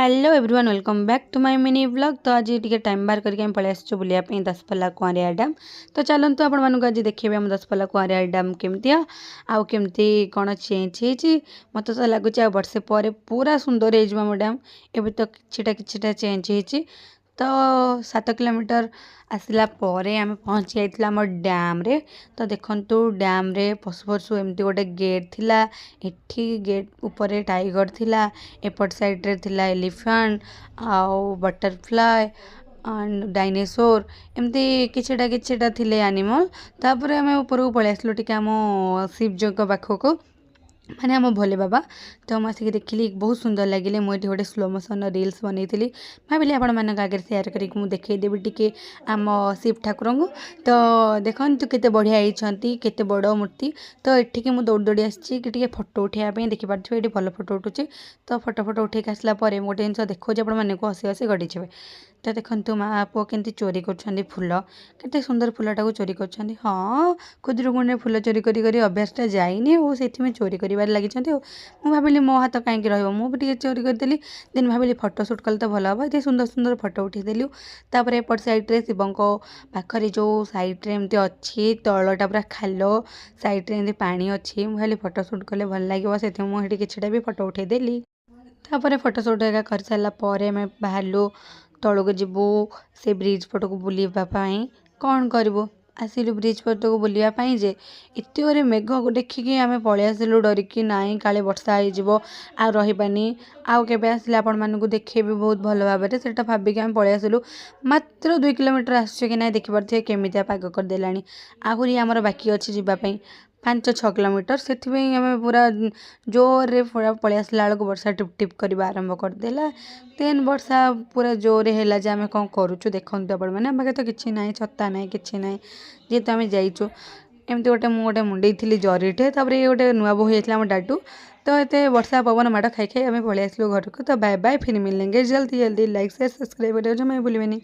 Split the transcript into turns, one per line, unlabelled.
Hello everyone welcome back to my mini vlog. तो आज T time बाहर करके पलि आसु बुलाया दशपल्ला कुआरिया डैम। तो चलतु आपण मानक आज देखिए आम दशपल्ला कुआरिया डैम केमती आउ केमती कौन चेंज हो मत तो लगुच वर्षे पर पूरा सुंदर हो डैम। एवं तो किछिटा चेंज हो तो 7 किलोमीटर आसला आम पहुँची जाइए आम डैम रे। तो देखु डैम रे पशु पशु एमती गोटे गेट थिला, एठी गेट ऊपर टाइगर थिला, एपट साइड रे थिला एलिफेंट आउ बटरफ्लाए एंड डायनासोर एमती किछिटा थिले एनिमल। तापर आम ऊपर को पलि आसलु टिके आम शिवजी पाखक माने आम भोले बाबा। तो मुझे देखिली बहुत सुंदर लगिले। मुझे गोटे स्लो मोशन रील्स बनई भाविली आपण मान आगे सेयार करके देखईदेवी टिके आम शिव ठाकुर को। तो देखु केते बढ़िया होती केते बड़ मूर्ति। तो एठिके मुझे दौड़ दौड़ी आसी कि फोटो उठाइबा देखिपारे ये भल फोटो उठुचे। तो फोटो उठे आसला गोटे जिन देखो आप हसी हसी गड़ीचे। तो देखु माँ पुओ केमती चोरी कर फूल, केते सुंदर फूलटा को चोरी कर। हाँ खुदरुकुणी फूल चोरी करी अभ्यासटा जाइनी और से चोरी कर लगी। भाविली मो हाथ कहीं रही चोरी करदेली। देन भाविली फोटो सुट कले तो भल हम ये सुंदर सुंदर फोटो उठेदेलु। तापर एपट साइड्रे शिवों पाखरे जो सैड्रे एमती अच्छी तलटा पूरा खाल सैड्रे एमती पानी अच्छी भाई फोटो सुट कले भल लगे से मुझे किछिटा भी फोटो उठेदेली। तापर फोटो सुट कर सारापर आम बाहरलु तौक जीवु से ब्रिज पट को बुलापाई। कौन करूँ आसिलु ब्रिज पट को बुलापाई जे एत गोरे मेघ को देखिकी आम पलि आसिलु डरिकी नाई काले वर्षा हो रहीबानी आउ के आसिले आपण मानक देखेबी बहुत भल भाव से भाविकी आम पलि आसिलु। मात्र 2 किलोमीटर आसुचे कि ना देखिपे केमितिया पाग करदेला। आहरी आमर बाकी अच्छी जीवाई 5-6 किलोमीटर से आम पूरा जोर रे पूरा पलि आसला बेलू वर्षा टिप टिप करवा आरंभ करदेला। देन वर्षा पूरा जोर है जे आम कौन करूँ देखु आपण मैंने पाखे तो किसी ना छता ना कि ना जेहेतु आम जाइचु एमती गोटे मुंडे थी जरीटे। तापर ये गोटे नुआ बोह जाता आम डाडू। तो ये वर्षा पवन माड़ खाई खाई आम पलि आसलु घर को। तो बाय बाय फिर मिलेंगे जल्दी जल्दी। लाइक शेयर सब्सक्राइब करें जमा भूलें।